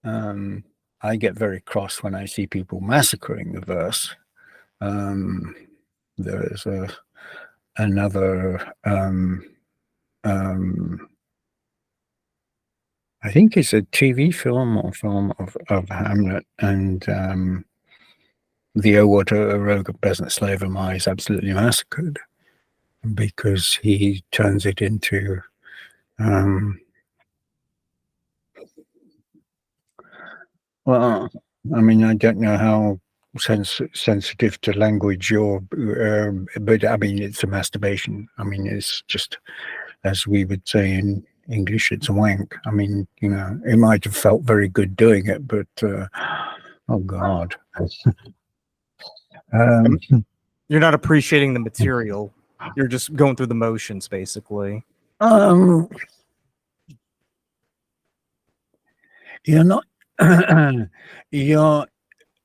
I get very cross when I see people massacring the verse. There's another I think it's a TV film or film of Hamlet, and the "Oh, what a rogue peasant slave am I" is absolutely massacred because he turns it into well, I mean, I don't know how sensitive to language you're, but I mean, it's a masturbation. I mean, it's just, as we would say in English, it's a wank. I mean, you know, it might have felt very good doing it, but oh God. Um, You're not appreciating the material. You're just going through the motions, basically. You're not. You're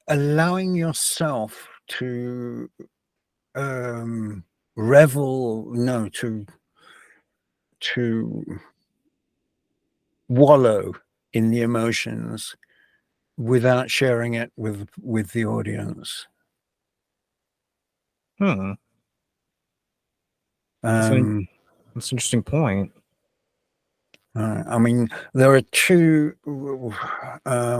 allowing yourself to revel. No, to wallow in the emotions without sharing it with the audience. That's an interesting point. I mean, there are two. I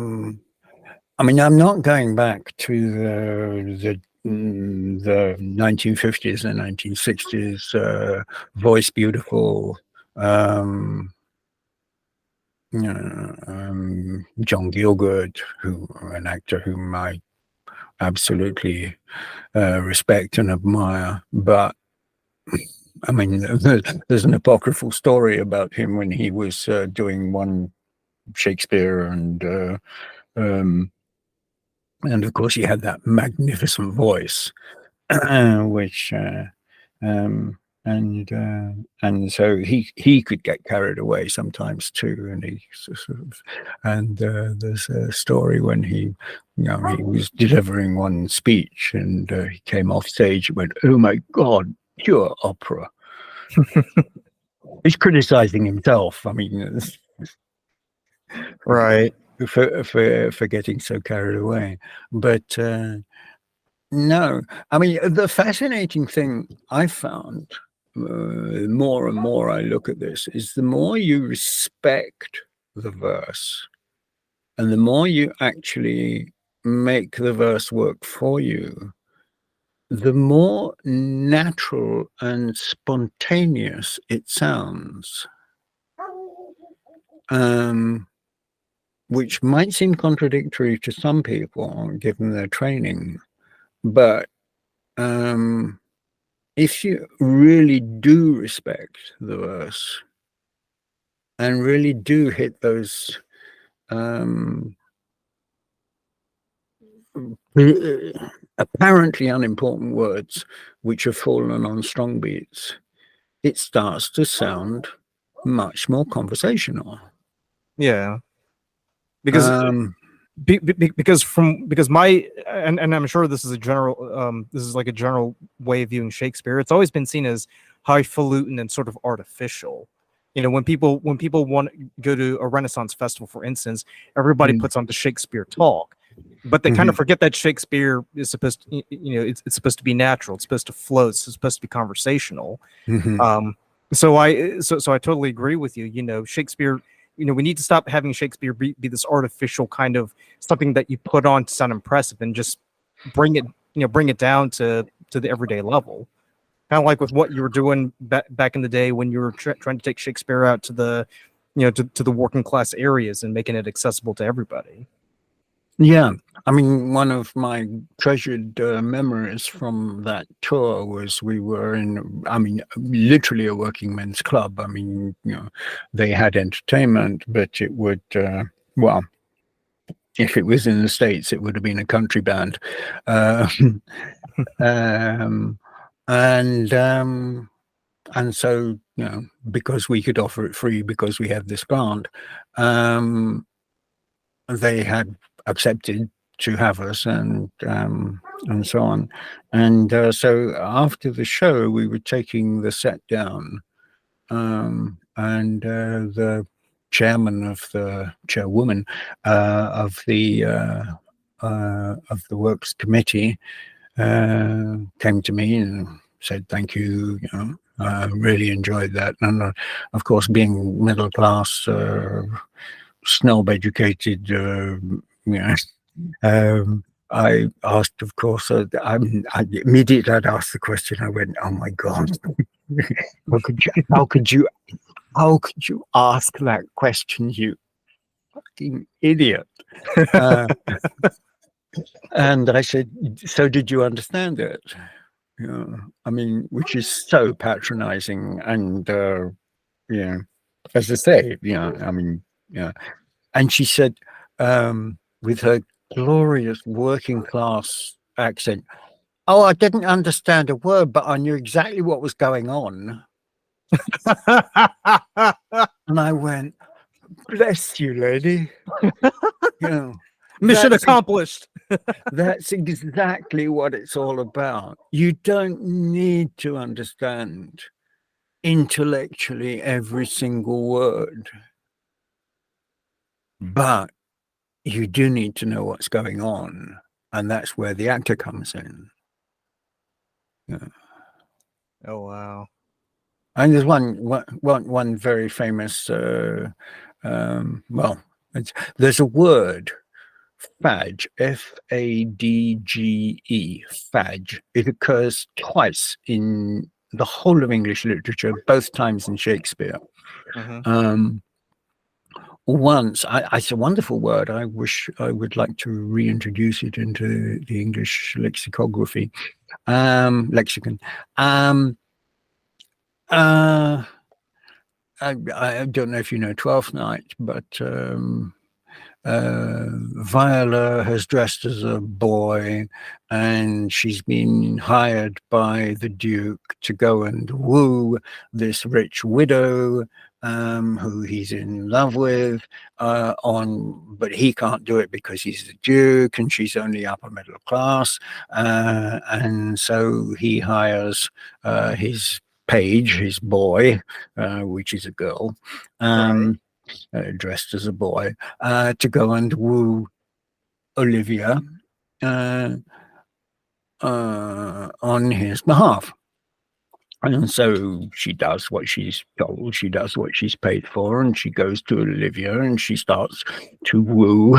mean, I'm not going back to the 1950s and 1960s voice beautiful. John Gielgud, an actor whom I absolutely respect and admire, but I mean, there's an apocryphal story about him when he was doing one Shakespeare, and of course he had that magnificent voice, which and so he could get carried away sometimes too, and he sort of, and there's a story when he was delivering one speech, and he came off stage and went, "Oh my God, pure opera." He's criticizing himself. I mean, right, for getting so carried away, but no, I mean, the fascinating thing I found, more and more I look at this, is the more you respect the verse and the more you actually make the verse work for you, the more natural and spontaneous it sounds. Which might seem contradictory to some people given their training, but if you really do respect the verse and really do hit those apparently unimportant words which have fallen on strong beats, it starts to sound much more conversational. Yeah, because because my and I'm sure this is a general this is like a general way of viewing Shakespeare. It's always been seen as highfalutin and sort of artificial. You know, when people want to go to a Renaissance festival, for instance, everybody puts on the Shakespeare talk, but they kind of forget that Shakespeare is supposed to, it's supposed to be natural. It's supposed to flow. It's supposed to be conversational. So I totally agree with you. You know, Shakespeare. You know, we need to stop having Shakespeare be this artificial kind of something that you put on to sound impressive, and just bring it down to the everyday level. Kind of like with what you were doing back in the day when you were trying to take Shakespeare out to the, to the working class areas and making it accessible to everybody. Yeah, I mean, one of my treasured memories from that tour was we were in, I mean, literally a working men's club. I mean, they had entertainment, but it would, well, if it was in the States, it would have been a country band. And so, because we could offer it free because we had this grant, they had accepted to have us, and so on. And so after the show, we were taking the set down, and the chairman of the chairwoman of the works committee came to me and said, "Thank you. You know, I really enjoyed that." And of course, being middle class, snob educated, I asked, of course, I immediately I'd asked the question. I went, "Oh my God, how could you ask that question, you fucking idiot?" And I said, "So did you understand it?" You know, I mean, which is so patronizing. And, as I say, I mean, yeah. And she said, with her glorious working class accent, "Oh, I didn't understand a word, but I knew exactly what was going on." And I went, "Bless you, lady." You know, Mission that's accomplished. that's exactly what it's all about. You don't need to understand intellectually every single word, but you do need to know what's going on, and that's where the actor comes in. Yeah. Oh wow. And there's one very famous well, there's a word, Fadge, Fadge, Fadge. It occurs twice in the whole of English literature, both times in Shakespeare. Once, it's a wonderful word. I wish I would like to reintroduce it into the English lexicon. I don't know if you know Twelfth Night, but Viola has dressed as a boy, and she's been hired by the Duke to go and woo this rich widow who he's in love with, but he can't do it because he's the Duke and she's only upper middle class, and so he hires his page, his boy, which is a girl, dressed as a boy, to go and woo Olivia on his behalf. And so she does what she's told, she does what she's paid for, and she goes to Olivia and she starts to woo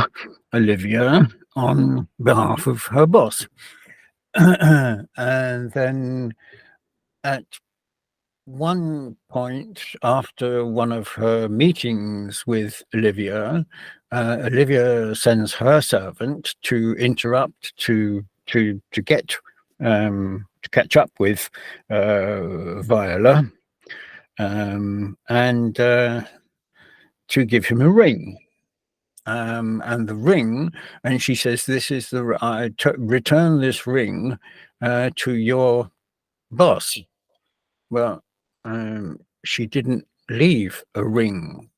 Olivia on behalf of her boss. And then at one point, after one of her meetings with Olivia, Olivia sends her servant to interrupt to get to catch up with Viola, and to give him a ring. And the ring, and she says, "This is return this ring to your boss." Well, she didn't leave a ring.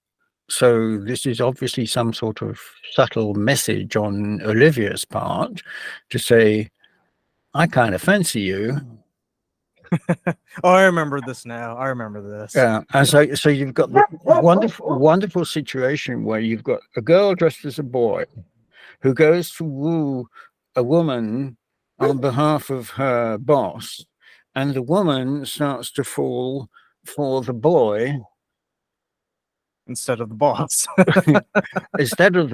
So this is obviously some sort of subtle message on Olivia's part to say, "I kind of fancy you." Oh, I remember this now. I remember this. Yeah, and so you've got the wonderful situation where you've got a girl dressed as a boy who goes to woo a woman on behalf of her boss, and the woman starts to fall for the boy Instead of the boss. instead of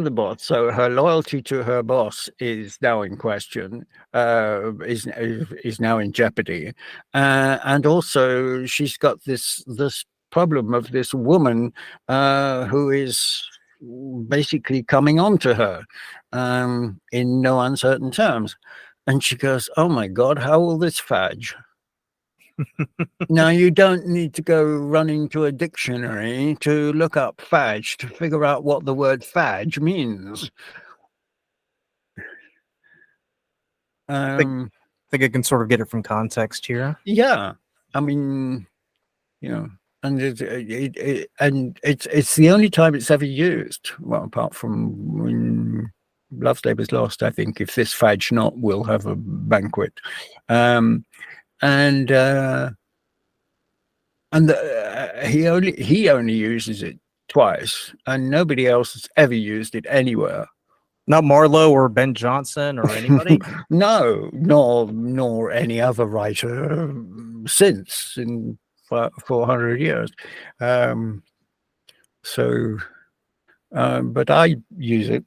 the boss. So her loyalty to her boss is now in question, is now in jeopardy, and also she's got this problem of this woman who is basically coming on to her in no uncertain terms, and she goes, "Oh my God, how will this fudge?" Now, you don't need to go running to a dictionary to look up fadge to figure out what the word fadge means. I think I can sort of get it from context here. Yeah, I mean, and it's the only time it's ever used. Well, apart from when Love's Labour's Lost, I think. If this fadge not, we'll have a banquet, and he only uses it twice, and nobody else has ever used it anywhere. Not Marlowe or Ben Jonson or anybody? No, nor any other writer since in 400 years. But I use it.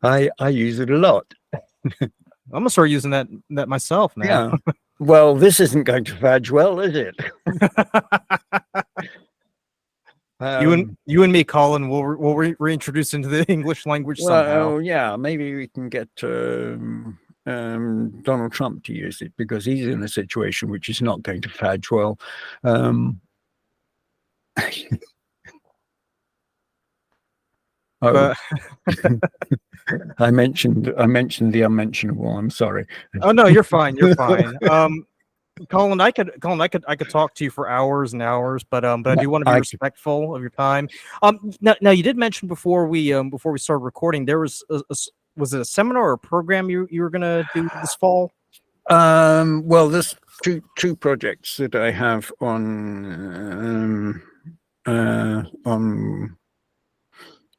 I use it a lot. I'm gonna start using that myself now. Yeah. Well, this isn't going to Fadge well, is it? You and me, Colin, we'll reintroduce into the English language somehow. Well, yeah, maybe we can get Donald Trump to use it, because he's in a situation which is not going to Fadge well. Oh, I mentioned the unmentionable. I'm sorry. Oh no, you're fine. You're fine. Colin, I could talk to you for hours and hours, but I do want to be respectful of your time. Now you did mention before we started recording, there was was it a seminar or a program you were gonna do this fall? Well, there's two projects that I have on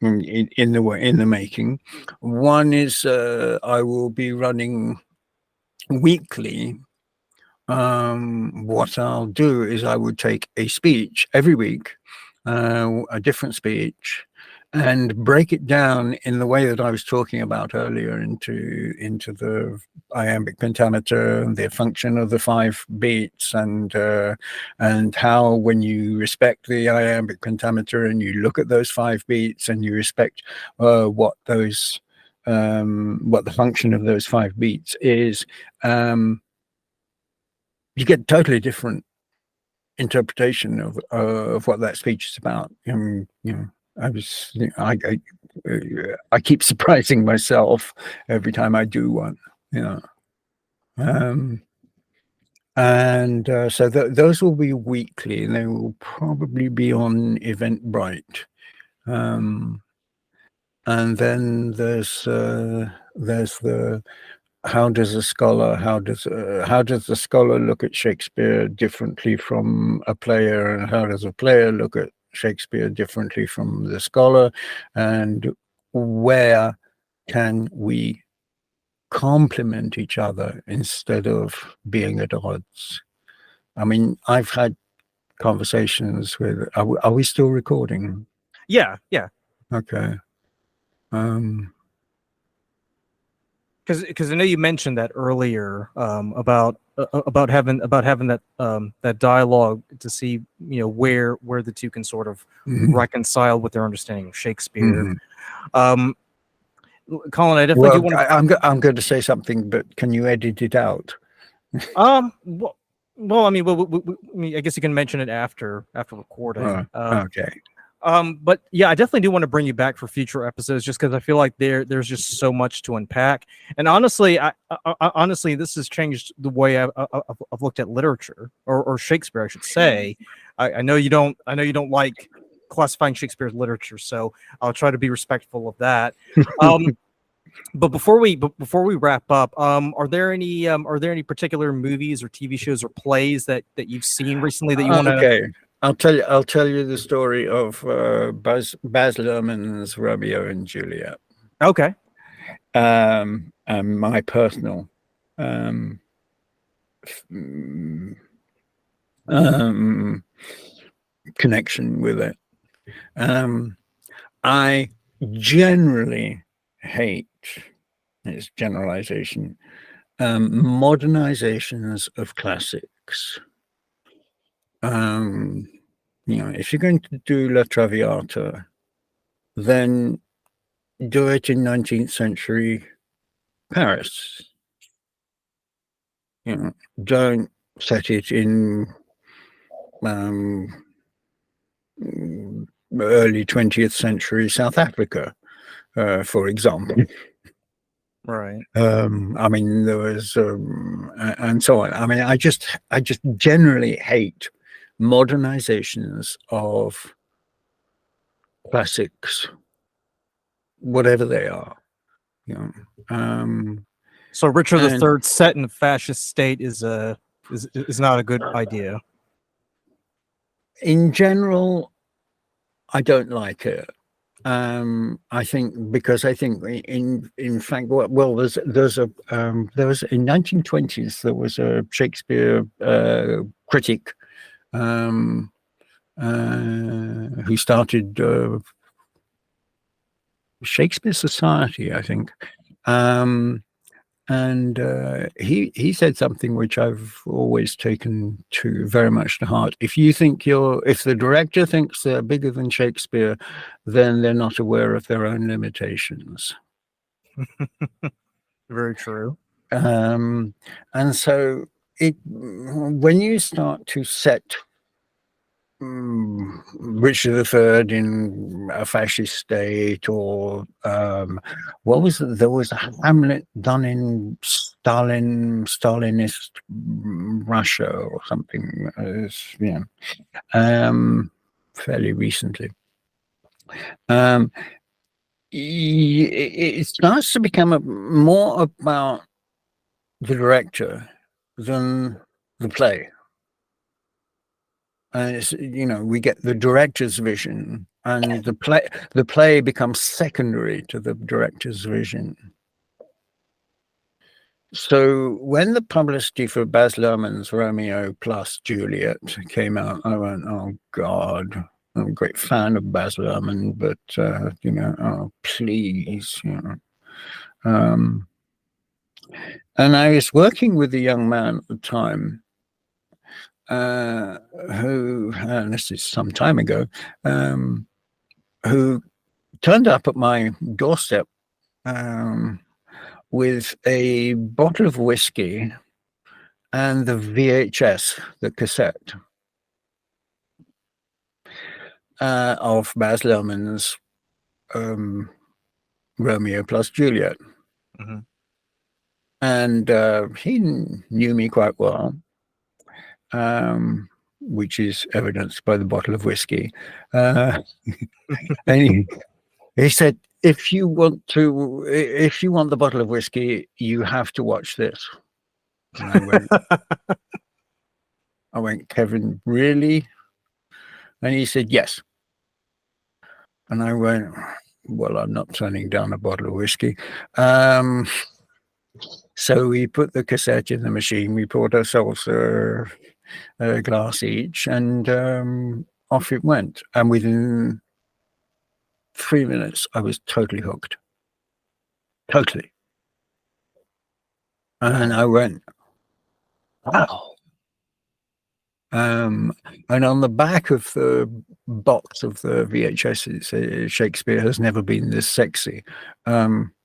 in the making. One is I will be running weekly. What I'll do is I would take a speech every week, a different speech, and break it down in the way that I was talking about earlier into the iambic pentameter, the function of the 5 beats, and how when you respect the iambic pentameter and you look at those 5 beats and you respect what the function of those 5 beats is, you get totally different interpretation of what that speech is about. You know, I keep surprising myself every time I do one. You know, so those will be weekly, and they will probably be on Eventbrite. And then there's the how does the scholar look at Shakespeare differently from a player, and how does a player look at Shakespeare differently from the scholar, and where can we complement each other instead of being at odds? I mean, I've had conversations with. Are we still recording? Yeah. Okay. Because I know you mentioned that earlier, about having that dialogue to see, you know, where the two can sort of reconcile with their understanding of Shakespeare. Colin, I definitely do want to. I'm going to say something, but can you edit it out? Well, I mean, I guess you can mention it after recording. Okay. But yeah, I definitely do want to bring you back for future episodes, just because I feel like there's just so much to unpack. And honestly, I honestly, this has changed the way I've looked at literature, or Shakespeare, I should say. I know you don't like classifying Shakespeare as literature, so I'll try to be respectful of that. But before we wrap up, are there any particular movies or TV shows or plays that you've seen recently that you want to? Okay, I'll tell you the story of Baz Luhrmann's Romeo and Juliet. Okay. And my personal connection with it. I generally hate, it's generalization, modernizations of classics. You know, if you're going to do La Traviata, then do it in 19th century Paris. You know, don't set it in early 20th century South Africa, for example. Right. I mean, there was, and so on. I mean, I just generally hate modernizations of classics, whatever they are. You know. So Richard III set in a fascist state is not a good idea. in general, I don't like it. I think because I think in fact, well, there's a there was in 1920s there was a Shakespeare critic who started Shakespeare Society, I think. And he said something which I've always taken to very much to heart. If the director thinks they're bigger than Shakespeare, then they're not aware of their own limitations. Very true. And so when you start to set Richard III in a fascist state, or what was it? There was a Hamlet done in Stalinist Russia or something, fairly recently. It starts to become more about the director than the play. And it's, we get the director's vision, and the play becomes secondary to the director's vision. So when the publicity for Baz Luhrmann's Romeo plus Juliet came out, I went, "Oh God, I'm a great fan of Baz Luhrmann, but oh please, And I was working with a young man at the time. Who, and this is some time ago, who turned up at my doorstep with a bottle of whiskey and the VHS, the cassette of Baz Luhrmann's Romeo plus Juliet. Mm-hmm. And he knew me quite well. Which is evidenced by the bottle of whiskey. And he said, if you want the bottle of whiskey, you have to watch this. And I went, Kevin, really? And he said, yes. And I went, well, I'm not turning down a bottle of whiskey. So we put the cassette in the machine. We poured ourselves a glass each, and off it went. And within 3 minutes, I was totally hooked. Totally. And I went, wow. And on the back of the box of the VHS, it says, Shakespeare has never been this sexy,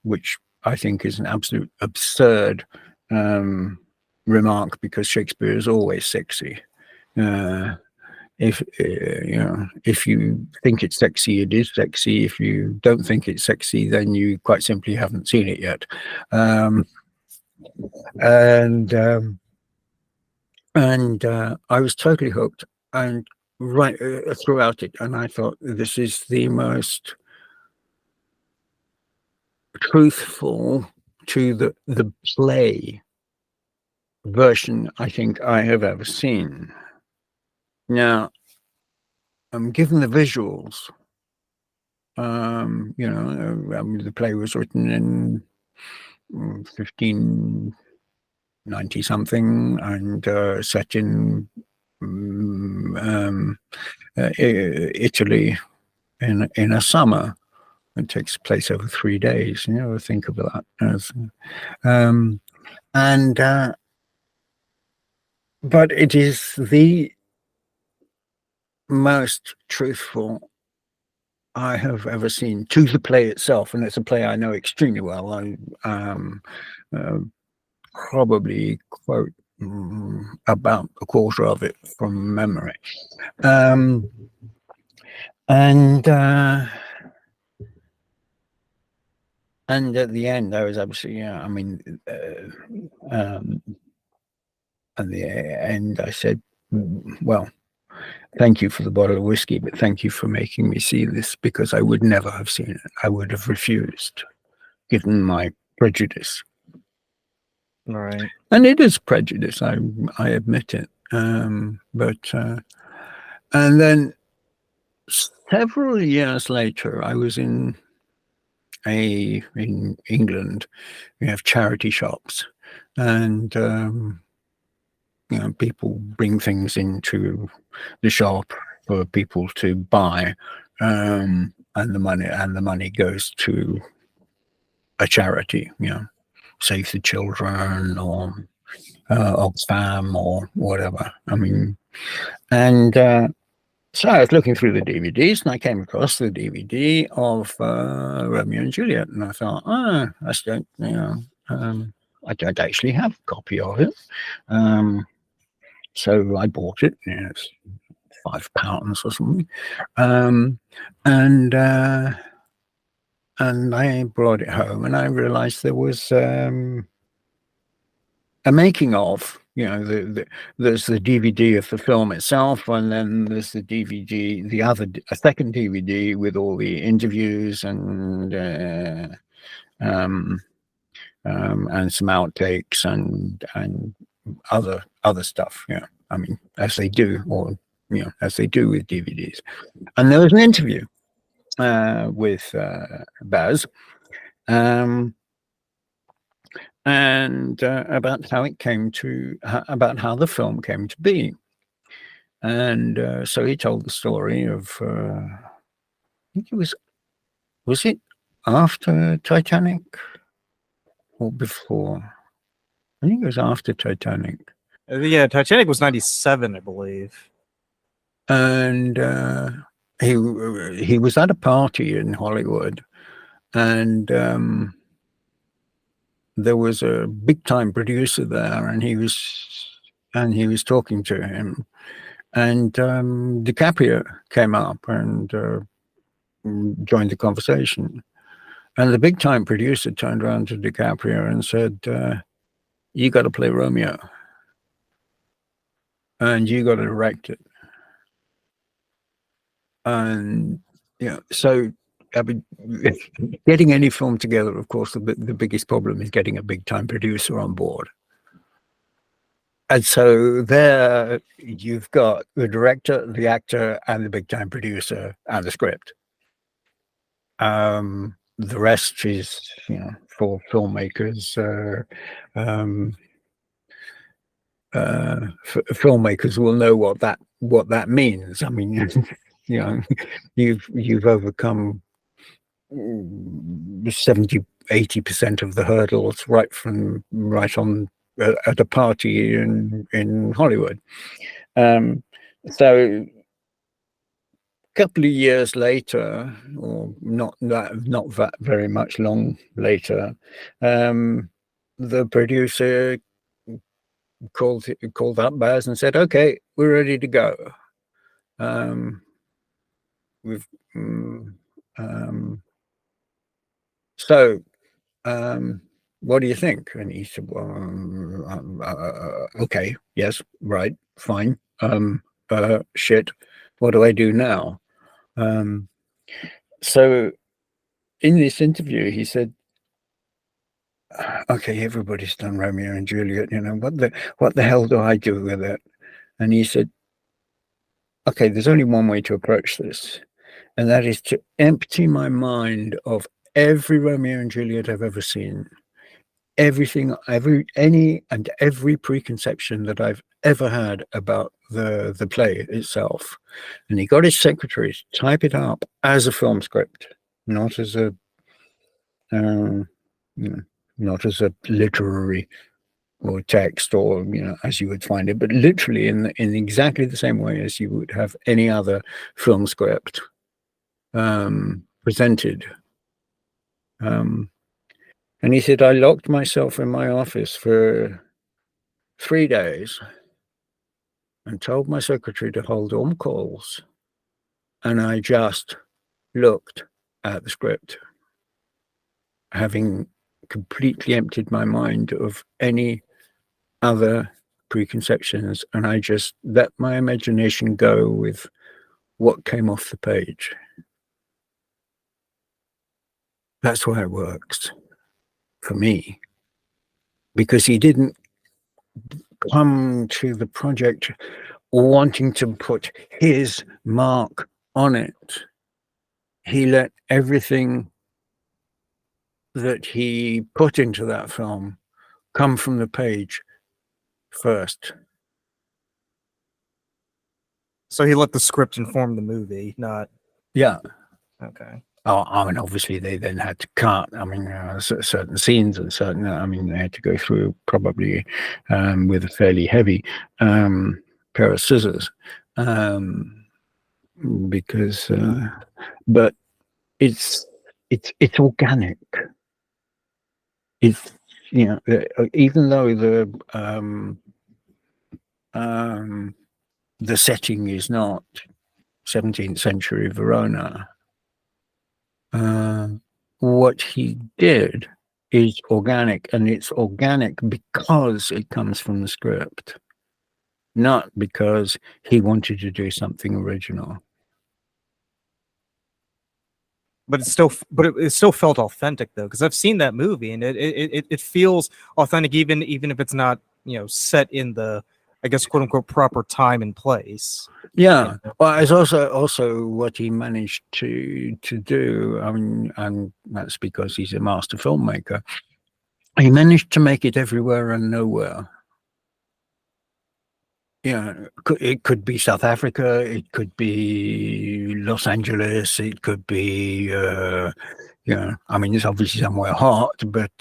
which I think is an absolute absurd remark, because Shakespeare is always sexy. If you think it's sexy, it is sexy. If you don't think it's sexy, then you quite simply haven't seen it yet. And I was totally hooked, and right throughout it. And I thought, this is the most truthful to the play version I think I have ever seen. Now, given the visuals, the play was written in 1590 something, and set in Italy in a summer. It takes place over 3 days. Think of that as, but it is the most truthful I have ever seen to the play itself, and it's a play I know extremely well. I probably quote about a quarter of it from memory, and at the end, I was absolutely, at the end, I said, well, thank you for the bottle of whiskey, but thank you for making me see this, because I would never have seen it. I would have refused, given my prejudice. Right. And it is prejudice, I admit it. And then several years later, I was in England. We have charity shops, and people bring things into the shop for people to buy, and the money goes to a charity, Save the Children or Oxfam or whatever. I mean, and so I was looking through the DVDs, and I came across the DVD of Romeo and Juliet, and I thought, I don't actually have a copy of it. So I bought it. It's £5 or something, and I brought it home, and I realised there was a making of. There's the DVD of the film itself, and then there's the DVD, a second DVD with all the interviews and some outtakes and other stuff. I mean, as they do, as they do with DVDs. And there was an interview with Baz, and about how it came to, about how the film came to be. And so he told the story of, I think it was it after Titanic or before? I think it was after Titanic. Yeah, Titanic was 97, I believe. And he was at a party in Hollywood, and there was a big time producer there, and he was talking to him, and DiCaprio came up and joined the conversation, and the big time producer turned around to DiCaprio and said, "You got to play Romeo, and you got to direct it." And so I mean, getting any film together, of course, the biggest problem is getting a big time producer on board. And so there you've got the director, the actor, and the big time producer, and the script. The rest is, for filmmakers. Filmmakers will know what that means. I mean, you've overcome 70-80% of the hurdles right on at a party in Hollywood. So a couple of years later, or not that very much long later, the producer called up Baz and said, "Okay, we're ready to go. So what do you think?" And he said, "Well, okay, yes, right, fine. Shit, what do I do now?" So in this interview, he said, "Okay, everybody's done Romeo and Juliet. What the hell do I do with it?" And he said, "Okay, there's only one way to approach this, and that is to empty my mind of every Romeo and Juliet I've ever seen, everything, every preconception that I've ever had about the play itself." And he got his secretary to type it up as a film script, not as a not as a literary or text, or as you would find it, but literally in exactly the same way as you would have any other film script presented. And he said, "I locked myself in my office for 3 days and told my secretary to hold all calls, and I just looked at the script, having completely emptied my mind of any other preconceptions, and I just let my imagination go with what came off the page." That's why it works for me, because he didn't come to the project wanting to put his mark on it, he let everything that he put into that film come from the page first. So he let the script inform the movie, not Yeah. okay. Oh, I mean, obviously they then had to cut. I mean, certain scenes and certain. I mean, they had to go through probably with a fairly heavy pair of scissors because. But it's organic. It's even though the setting is not 17th century Verona. What he did is organic, and it's organic because it comes from the script, not because he wanted to do something original. But it still felt authentic though, because I've seen that movie and it feels authentic even if it's not set in the, I guess, quote unquote proper time and place. Yeah, well, it's also what he managed to do. I mean, and that's because he's a master filmmaker. He managed to make it everywhere and nowhere. Yeah, it could be South Africa, it could be Los Angeles, it could be, I mean, it's obviously somewhere hot, but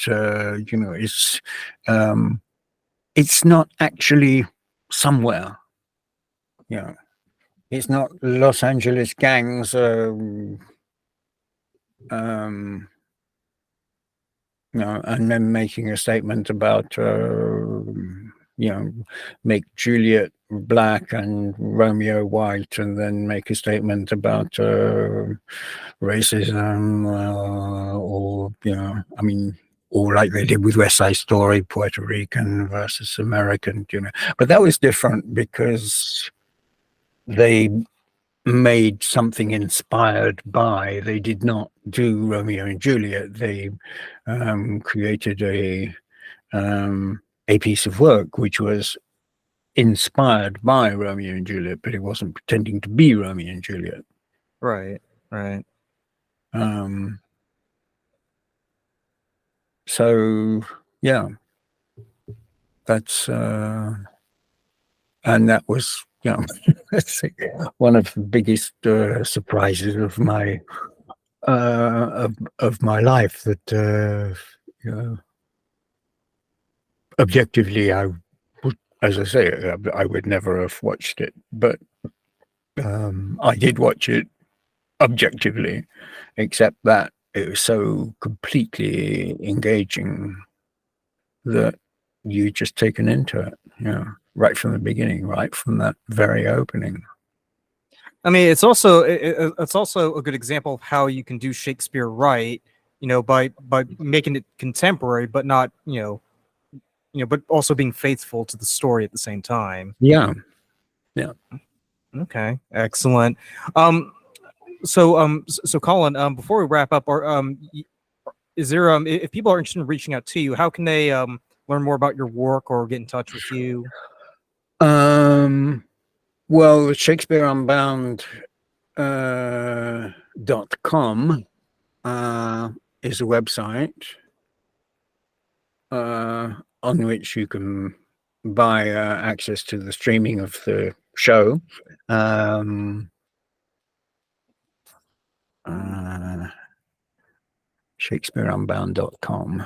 it's not actually somewhere. Yeah, it's not Los Angeles gangs. And then making a statement about, make Juliet black and Romeo white, and then make a statement about racism, or I mean, or like they did with West Side Story, Puerto Rican versus American, But that was different because they made something inspired by. They did not do Romeo and Juliet. They created a piece of work which was inspired by Romeo and Juliet, but it wasn't pretending to be Romeo and Juliet. Right. So yeah, that's and that was one of the biggest surprises of my life, that objectively I would, as I say, I would never have watched it, but I did watch it objectively, except that it was so completely engaging that you just taken into it, right from the beginning, right from that very opening. I mean, it's also a good example of how you can do Shakespeare right, by making it contemporary, but not but also being faithful to the story at the same time. Yeah. Okay, excellent. So Colin, before we wrap up, is there if people are interested in reaching out to you, how can they learn more about your work or get in touch with you? Well, Shakespeare Unbound .com is a website on which you can buy access to the streaming of the show. ShakespeareUnbound.com.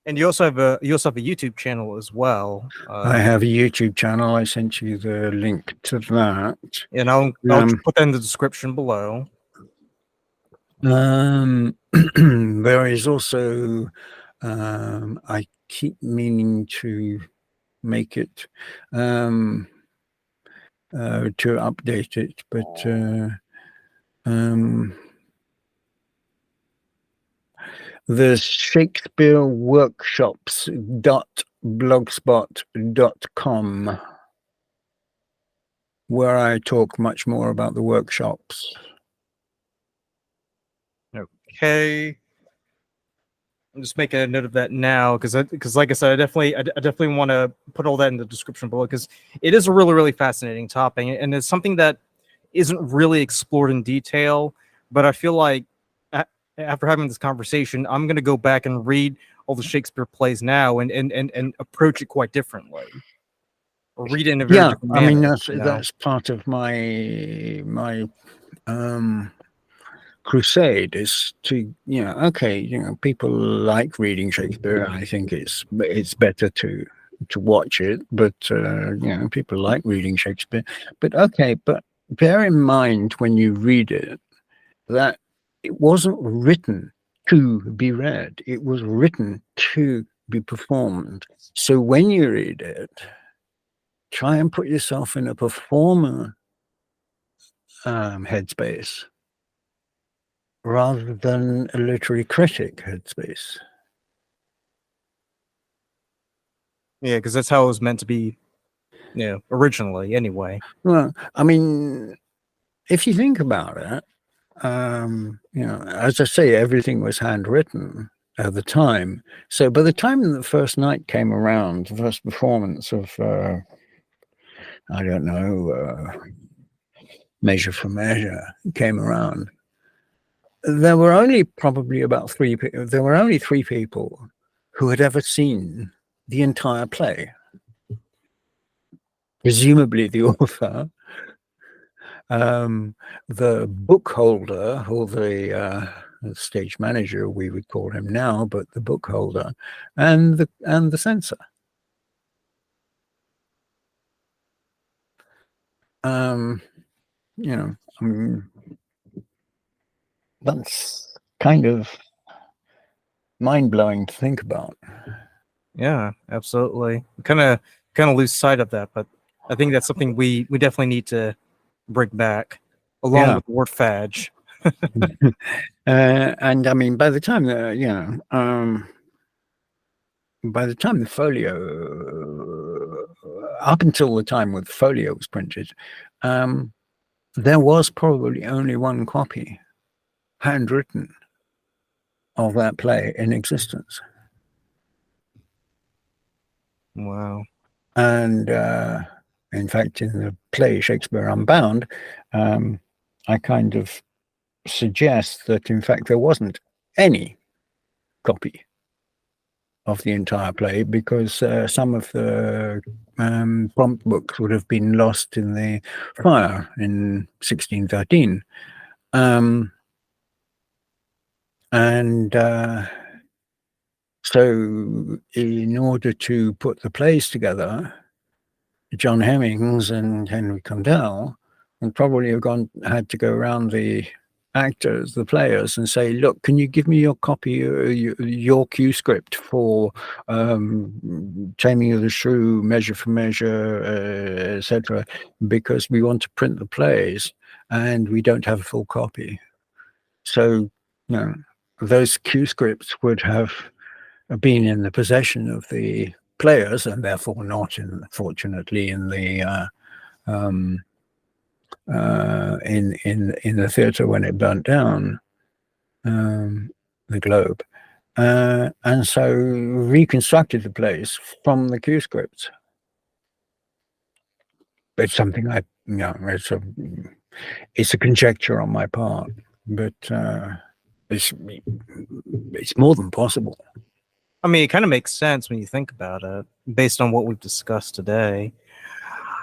And you also have a YouTube channel as well. I have a YouTube channel. I sent you the link to that, and I'll put that in the description below. There is also, I keep meaning to make it, to update it, but the Shakespeare workshops.blogspot.com, where I talk much more about the workshops. Okay. I'm just making a note of that now because like I said, I definitely want to put all that in the description below because it is a really really fascinating topic and it's something that isn't really explored in detail. But I feel like after having this conversation, I'm going to go back and read all the Shakespeare plays now and approach it quite differently, or read it in a very Yeah, different I mean manner. that's part of my crusade is to, okay, people like reading Shakespeare. I think it's better to watch it, but people like reading Shakespeare. But okay, but bear in mind when you read it that it wasn't written to be read, it was written to be performed. So when you read it, try and put yourself in a performer headspace rather than a literary critic headspace. Yeah, because that's how it was meant to be, originally. Anyway. Well, I mean, if you think about it, as I say, everything was handwritten at the time. So by the time the first night came around, the first performance of, I don't know, Measure for Measure came around, there were only probably there were only three people who had ever seen the entire play. Presumably the author, the book holder, or the stage manager, we would call him now, but the book holder, and the censor. I mean, that's kind of mind-blowing to think about. Yeah, absolutely. Kind of lose sight of that, but I think that's something we definitely need to bring back, along Yeah. with the word Fadge. And I mean, by the time the folio, up until the time when the folio was printed, there was probably only one copy, handwritten, of that play in existence. Wow. And in fact, in the play Shakespeare Unbound, I kind of suggest that, in fact, there wasn't any copy of the entire play because some of the prompt books would have been lost in the fire in 1613. So in order to put the plays together, John Hemmings and Henry Condell would probably have had to go around the actors, the players, and say, look, can you give me your copy, your cue script for Taming of the Shrew, Measure for Measure, etc., because we want to print the plays and we don't have a full copy. So, those cue scripts would have been in the possession of the players and therefore not, fortunately, in the in the theatre when it burnt down, the Globe, and so reconstructed the place from the cue scripts. It's something it's a conjecture on my part, but it's more than possible. I mean, it kind of makes sense when you think about it, based on what we've discussed today.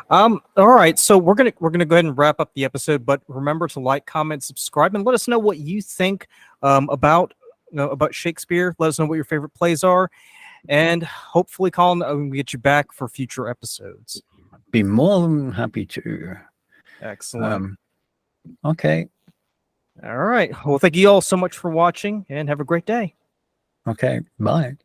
All right, so we're gonna go ahead and wrap up the episode, but remember to like, comment, subscribe, and let us know what you think about Shakespeare. Let us know what your favorite plays are, and hopefully, Colin, we'll get you back for future episodes. Be more than happy to. Excellent. Okay. All right. Well, thank you all so much for watching, and have a great day. Okay. Bye.